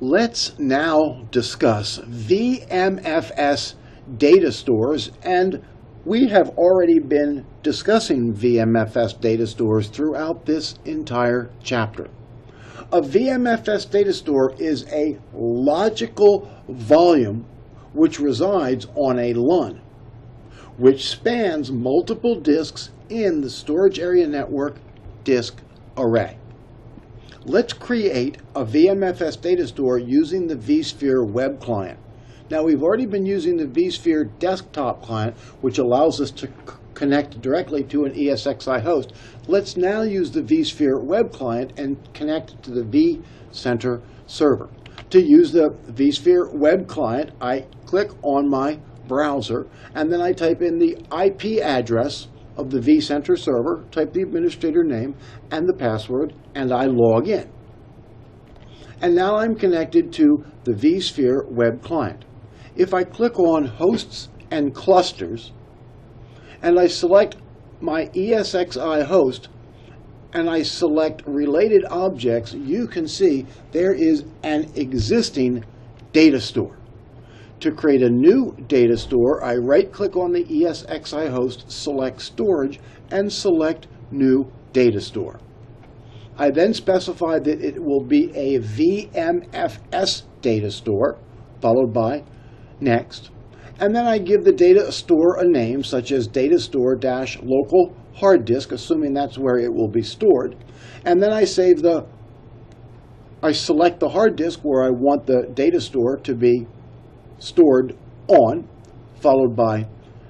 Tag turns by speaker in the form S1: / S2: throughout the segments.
S1: Let's now discuss VMFS data stores, and we have already been discussing VMFS data stores throughout this entire chapter. A VMFS data store is a logical volume which resides on a LUN, which spans multiple disks in the storage area network disk array. Let's create a VMFS data store using the vSphere web client. Now, we've already been using the vSphere desktop client, which allows us to connect directly to an ESXi host. Let's now use the vSphere web client and connect it to the vCenter server. To use the vSphere web client, I click on my browser, and then I type in the IP address of the vCenter server, type the administrator name and the password, and I log in. And now I'm connected to the vSphere web client. If I click on Hosts and Clusters, and I select my ESXi host, and I select Related Objects, you can see there is an existing data store. To create a new data store, I right-click on the ESXi host, select Storage, and select New Data Store. I then specify that it will be a VMFS data store, followed by Next. And then I give the data store a name, such as datastore-local hard disk, assuming that's where it will be stored. And then I select the hard disk where I want the data store to be stored on, followed by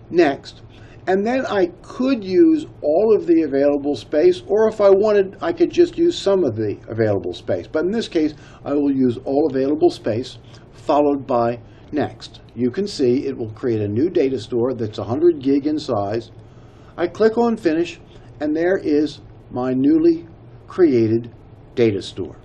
S1: Next. And then I could use all of the available space, or if I wanted, I could just use some of the available space. But in this case, I will use all available space, followed by Next. You can see it will create a new data store that's 100 gig in size. I click on Finish, and there is my newly created data store.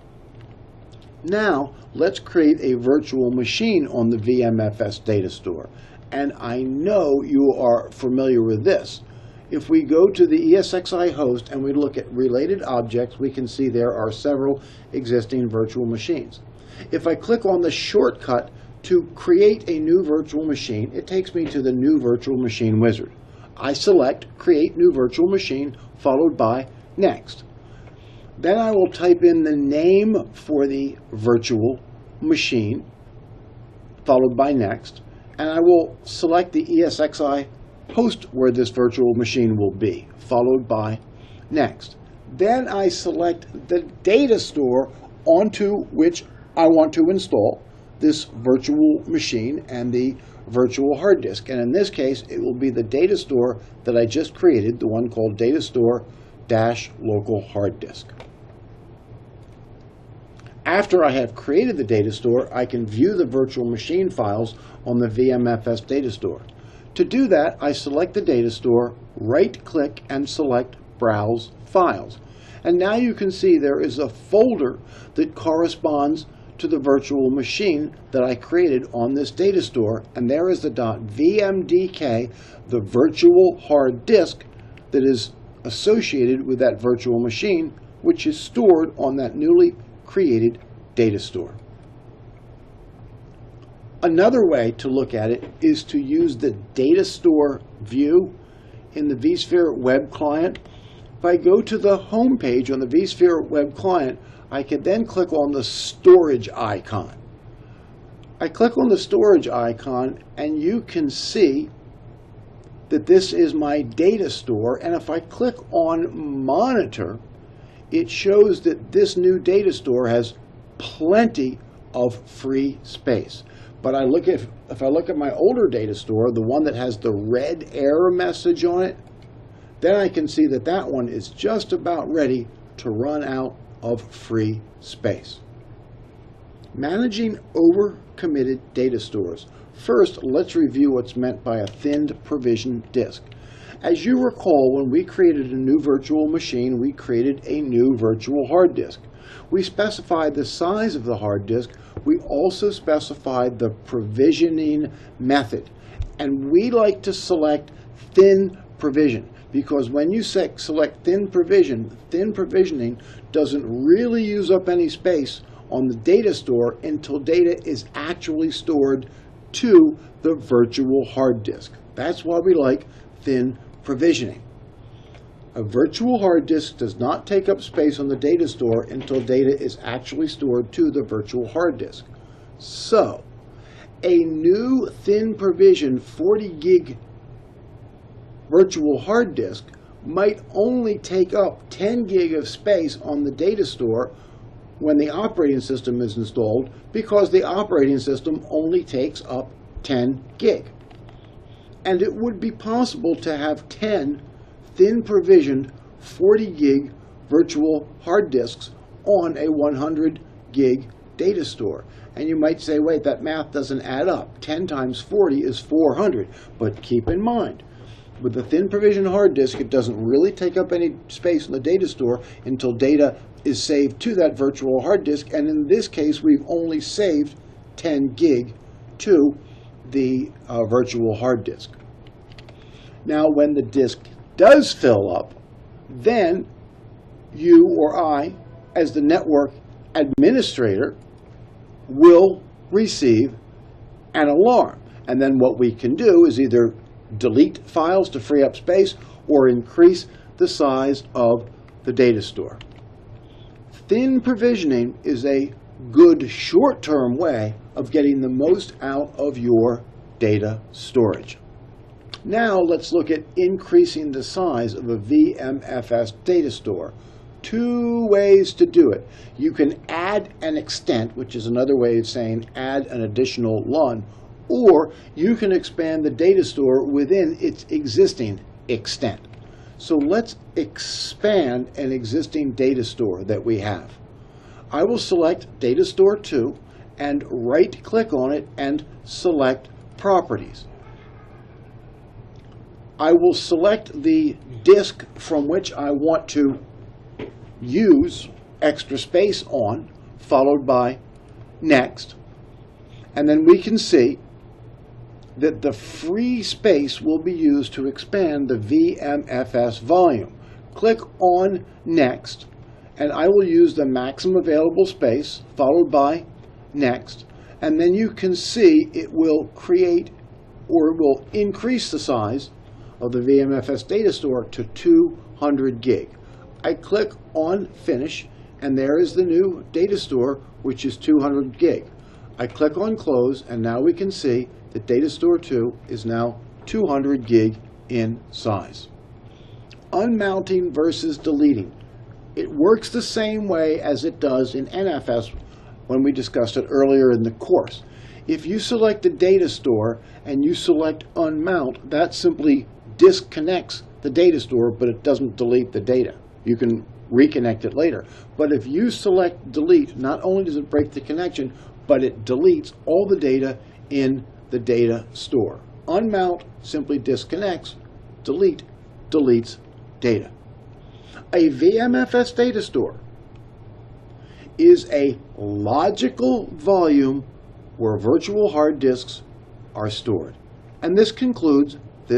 S1: Now, let's create a virtual machine on the VMFS data store. And I know you are familiar with this. If we go to the ESXi host and we look at related objects, we can see there are several existing virtual machines. If I click on the shortcut to create a new virtual machine, it takes me to the New Virtual Machine wizard. I select Create New Virtual Machine, followed by Next. Then I will type in the name for the virtual machine, followed by Next, and I will select the ESXi host where this virtual machine will be, followed by Next. Then I select the data store onto which I want to install this virtual machine and the virtual hard disk. And in this case, it will be the data store that I just created, the one called Datastore-local hard disk. After I have created the data store, I can view the virtual machine files on the VMFS data store. To do that, I select the data store, right-click, and select Browse Files. And now you can see there is a folder that corresponds to the virtual machine that I created on this data store, and there is the .vmdk, the virtual hard disk that is associated with that virtual machine, which is stored on that newly created data store. Another way to look at it is to use the Datastore View in the vSphere web client. If I go to the home page on the vSphere web client, I can then click on the storage icon. I click on the storage icon, and you can see that this is my data store, and if I click on Monitor, it shows that this new data store has plenty of free space. But if I look at my older data store, the one that has the red error message on it, then I can see that that one is just about ready to run out of free space. Managing overcommitted data stores. First, let's review what's meant by a thinned provision disk. As you recall, when we created a new virtual machine, we created a new virtual hard disk. We specified the size of the hard disk. We also specified the provisioning method. And we like to select thin provision, because when you select thin provisioning doesn't really use up any space on the data store until data is actually stored to the virtual hard disk. That's why we like thin provisioning. A virtual hard disk does not take up space on the data store until data is actually stored to the virtual hard disk. So, a new thin provision 40 gig virtual hard disk might only take up 10 gig of space on the data store when the operating system is installed, because the operating system only takes up 10 gig. And it would be possible to have 10 thin provisioned 40 gig virtual hard disks on a 100 gig data store. And you might say, wait, that math doesn't add up. 10 times 40 is 400. But keep in mind, with the thin provisioned hard disk, it doesn't really take up any space in the data store until data is saved to that virtual hard disk. And in this case, we've only saved 10 gig to the virtual hard disk. Now, when the disk does fill up, then you or I, as the network administrator, will receive an alarm. And then what we can do is either delete files to free up space or increase the size of the data store. Thin provisioning is a good short-term way of getting the most out of your data storage. Now let's look at increasing the size of a VMFS data store. Two ways to do it. You can add an extent, which is another way of saying add an additional LUN, or you can expand the data store within its existing extent. So let's expand an existing data store that we have. I will select Datastore 2 and right-click on it and select Properties. I will select the disk from which I want to use extra space on, followed by Next. And then we can see that the free space will be used to expand the VMFS volume. Click on Next, and I will use the maximum available space, followed by Next. And then you can see it will create, or it will increase the size of the VMFS data store to 200 gig. I click on Finish, and there is the new data store, which is 200 gig. I click on Close, and now we can see that Datastore 2 is now 200 gig in size. Unmounting versus deleting. It works the same way as it does in NFS when we discussed it earlier in the course. If you select the data store and you select Unmount, that simply disconnects the data store, but it doesn't delete the data. You can reconnect it later. But if you select delete, not only does it break the connection, but it deletes all the data in the data store. Unmount simply disconnects, delete deletes data. A VMFS data store is a logical volume where virtual hard disks are stored. And this concludes